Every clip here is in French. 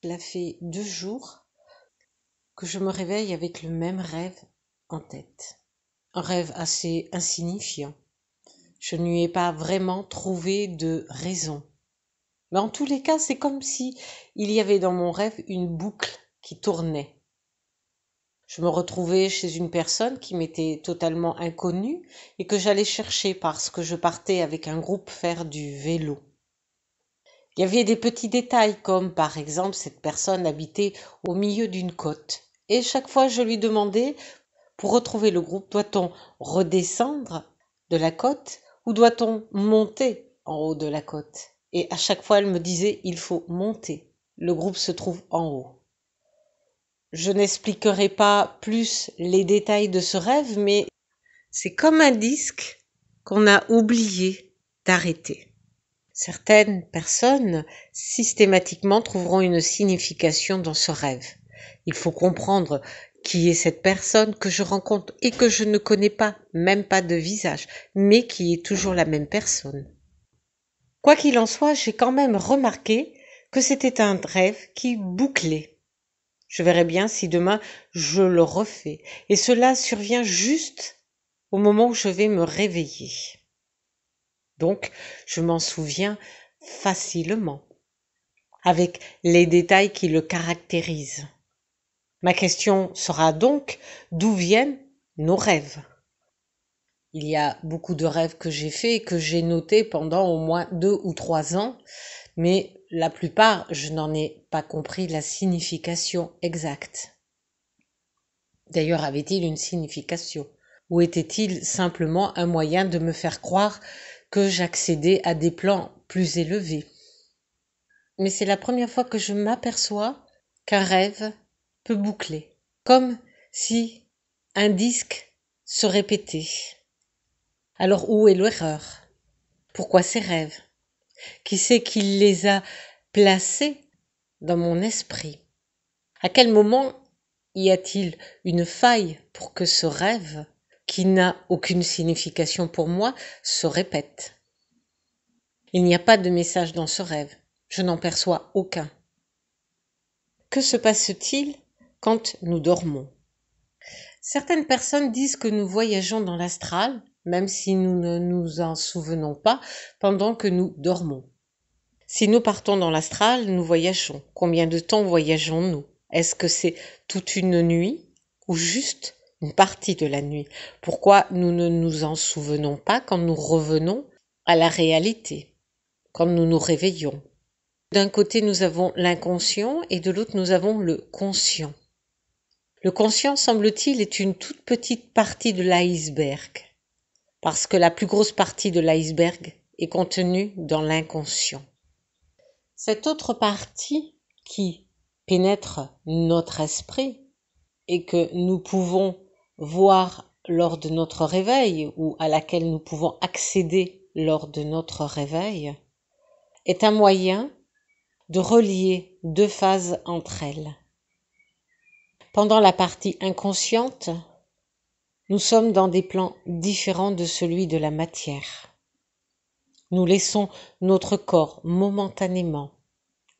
Cela fait 2 jours que je me réveille avec le même rêve en tête. Un rêve assez insignifiant. Je ne lui ai pas vraiment trouvé de raison. Mais en tous les cas, c'est comme si il y avait dans mon rêve une boucle qui tournait. Je me retrouvais chez une personne qui m'était totalement inconnue et que j'allais chercher parce que je partais avec un groupe faire du vélo. Il y avait des petits détails comme par exemple cette personne habitait au milieu d'une côte. Et chaque fois je lui demandais, pour retrouver le groupe, doit-on redescendre de la côte ou doit-on monter en haut de la côte? Et à chaque fois elle me disait, il faut monter. Le groupe se trouve en haut. Je n'expliquerai pas plus les détails de ce rêve, mais c'est comme un disque qu'on a oublié d'arrêter. Certaines personnes systématiquement trouveront une signification dans ce rêve. Il faut comprendre qui est cette personne que je rencontre et que je ne connais pas, même pas de visage, mais qui est toujours la même personne. Quoi qu'il en soit, j'ai quand même remarqué que c'était un rêve qui bouclait. Je verrai bien si demain je le refais. Et cela survient juste au moment où je vais me réveiller. Donc, je m'en souviens facilement, avec les détails qui le caractérisent. Ma question sera donc, d'où viennent nos rêves? Il y a beaucoup de rêves que j'ai faits et que j'ai notés pendant au moins 2 ou 3 ans, mais la plupart, je n'en ai pas compris la signification exacte. D'ailleurs, avait-il une signification? Ou était-il simplement un moyen de me faire croire que j'accédais à des plans plus élevés? Mais c'est la première fois que je m'aperçois qu'un rêve peut boucler, comme si un disque se répétait. Alors où est l'erreur? Pourquoi ces rêves? Qui c'est qui les a placés dans mon esprit? À quel moment y a-t-il une faille pour que ce rêve, qui n'a aucune signification pour moi, se répète? Il n'y a pas de message dans ce rêve. Je n'en perçois aucun. Que se passe-t-il quand nous dormons? Certaines personnes disent que nous voyageons dans l'astral, même si nous ne nous en souvenons pas, pendant que nous dormons. Si nous partons dans l'astral, nous voyageons. Combien de temps voyageons-nous? Est-ce que c'est toute une nuit ou juste une partie de la nuit? Pourquoi nous ne nous en souvenons pas quand nous revenons à la réalité, quand nous nous réveillons? D'un côté, nous avons l'inconscient et de l'autre, nous avons le conscient. Le conscient, semble-t-il, est une toute petite partie de l'iceberg, parce que la plus grosse partie de l'iceberg est contenue dans l'inconscient. Cette autre partie qui pénètre notre esprit et que nous pouvons voir lors de notre réveil ou à laquelle nous pouvons accéder lors de notre réveil est un moyen de relier 2 phases entre elles. Pendant la partie inconsciente, nous sommes dans des plans différents de celui de la matière. Nous laissons notre corps momentanément.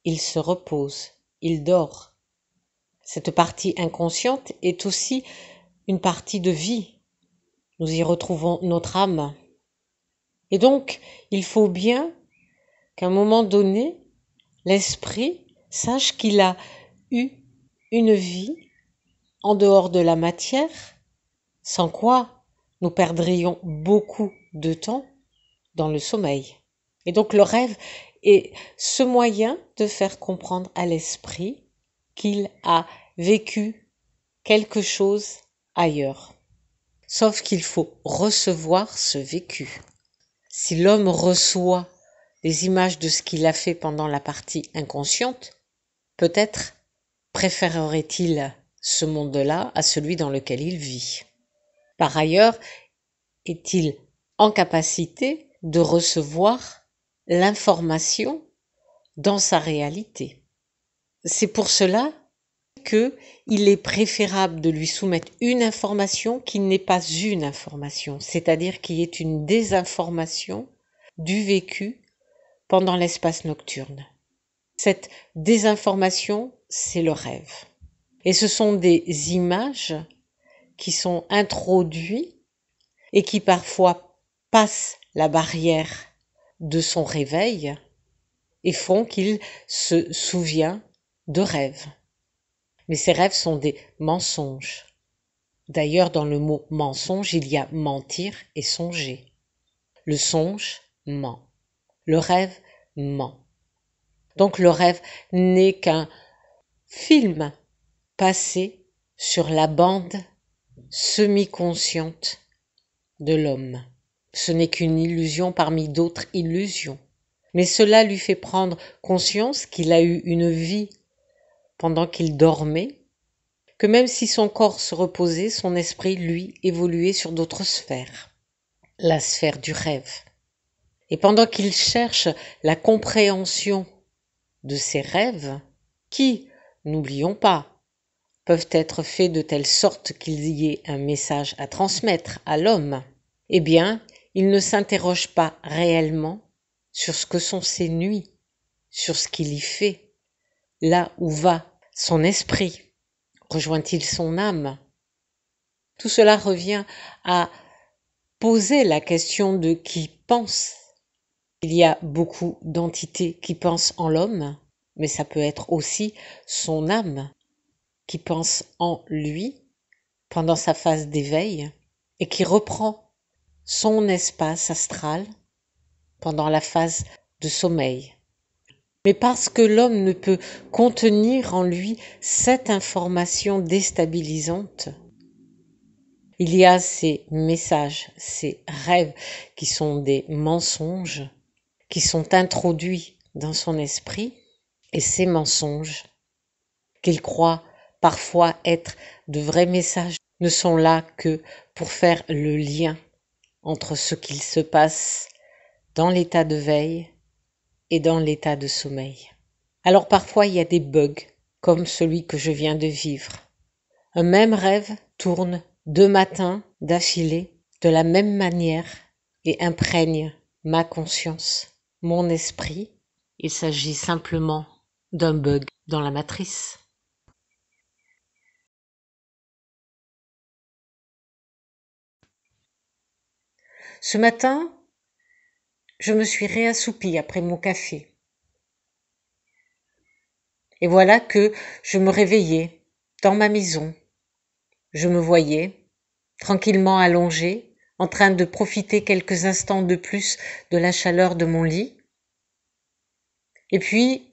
Il se repose, il dort. Cette partie inconsciente est aussi une partie de vie. Nous y retrouvons notre âme. Et donc, il faut bien qu'à un moment donné, l'esprit sache qu'il a eu une vie en dehors de la matière, sans quoi nous perdrions beaucoup de temps dans le sommeil. Et donc le rêve est ce moyen de faire comprendre à l'esprit qu'il a vécu quelque chose ailleurs. Sauf qu'il faut recevoir ce vécu. Si l'homme reçoit des images de ce qu'il a fait pendant la partie inconsciente, peut-être préférerait-il ce monde-là à celui dans lequel il vit. Par ailleurs, est-il en capacité de recevoir l'information dans sa réalité? C'est pour cela qu'il est préférable de lui soumettre une information qui n'est pas une information, c'est-à-dire qui est une désinformation du vécu pendant l'espace nocturne. Cette désinformation, c'est le rêve. Et ce sont des images qui sont introduites et qui parfois passent la barrière de son réveil et font qu'il se souvient de rêves. Mais ces rêves sont des mensonges. D'ailleurs, dans le mot mensonge, il y a mentir et songer. Le songe ment. Le rêve ment. Donc le rêve n'est qu'un film passé sur la bande semi-consciente de l'homme. Ce n'est qu'une illusion parmi d'autres illusions. Mais cela lui fait prendre conscience qu'il a eu une vie pendant qu'il dormait, que même si son corps se reposait, son esprit, lui, évoluait sur d'autres sphères. La sphère du rêve. Et pendant qu'il cherche la compréhension de ces rêves, qui, n'oublions pas, peuvent être faits de telle sorte qu'il y ait un message à transmettre à l'homme, eh bien, il ne s'interroge pas réellement sur ce que sont ces nuits, sur ce qu'il y fait, là où va son esprit, rejoint-il son âme? Tout cela revient à poser la question de qui pense. Il y a beaucoup d'entités qui pensent en l'homme, mais ça peut être aussi son âme qui pense en lui pendant sa phase d'éveil et qui reprend son espace astral pendant la phase de sommeil. Mais parce que l'homme ne peut contenir en lui cette information déstabilisante, il y a ces messages, ces rêves qui sont des mensonges, qui sont introduits dans son esprit, et ces mensonges, qu'il croit parfois être de vrais messages, ne sont là que pour faire le lien entre ce qu'il se passe dans l'état de veille et dans l'état de sommeil. Alors parfois il y a des bugs, comme celui que je viens de vivre. Un même rêve tourne 2 matins d'affilée de la même manière et imprègne ma conscience, mon esprit. Il s'agit simplement d'un bug dans la matrice. Ce matin, je me suis réassoupie après mon café. Et voilà que je me réveillais dans ma maison. Je me voyais tranquillement allongée, en train de profiter quelques instants de plus de la chaleur de mon lit. Et puis,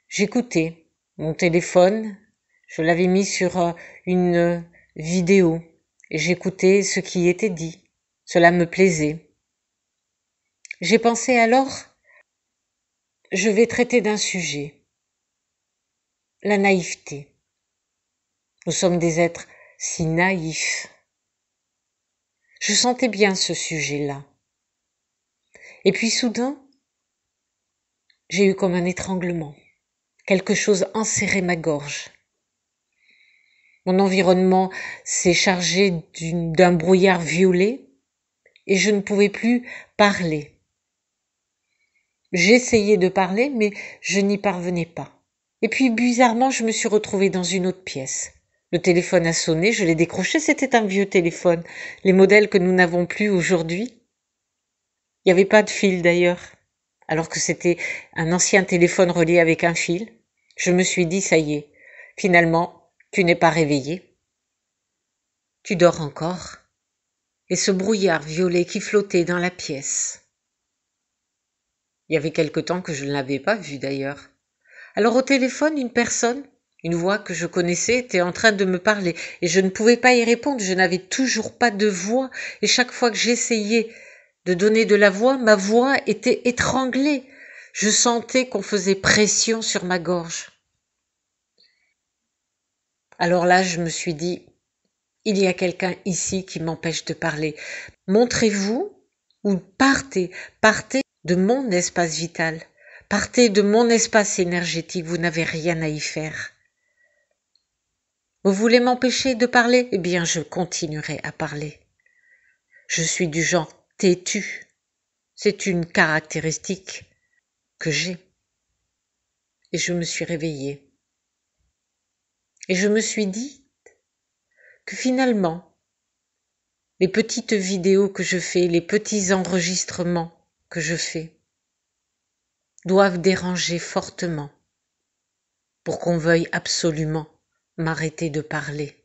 j'écoutais mon téléphone, je l'avais mis sur une vidéo et j'écoutais ce qui était dit. Cela me plaisait. J'ai pensé alors, je vais traiter d'un sujet, la naïveté. Nous sommes des êtres si naïfs. Je sentais bien ce sujet-là. Et puis soudain, j'ai eu comme un étranglement. Quelque chose enserrait ma gorge. Mon environnement s'est chargé d'un brouillard violet et je ne pouvais plus parler. J'essayais de parler, mais je n'y parvenais pas. Et puis, bizarrement, je me suis retrouvée dans une autre pièce. Le téléphone a sonné, je l'ai décroché, c'était un vieux téléphone, les modèles que nous n'avons plus aujourd'hui. Il n'y avait pas de fil d'ailleurs, alors que c'était un ancien téléphone relié avec un fil. Je me suis dit, ça y est, finalement, tu n'es pas réveillé. Tu dors encore. Et ce brouillard violet qui flottait dans la pièce. Il y avait quelque temps que je ne l'avais pas vu d'ailleurs. Alors au téléphone, une personne, une voix que je connaissais, était en train de me parler et je ne pouvais pas y répondre, je n'avais toujours pas de voix et chaque fois que j'essayais de donner de la voix, ma voix était étranglée. Je sentais qu'on faisait pression sur ma gorge. Alors là, je me suis dit, il y a quelqu'un ici qui m'empêche de parler. Montrez-vous ou partez de mon espace vital. Partez de mon espace énergétique, vous n'avez rien à y faire. Vous voulez m'empêcher de parler? Eh bien, je continuerai à parler. Je suis du genre têtu. C'est une caractéristique que j'ai. et je me suis réveillée. Et je me suis dit que finalement, les petites vidéos que je fais, les petits enregistrements que je fais, doivent déranger fortement pour qu'on veuille absolument m'arrêter de parler.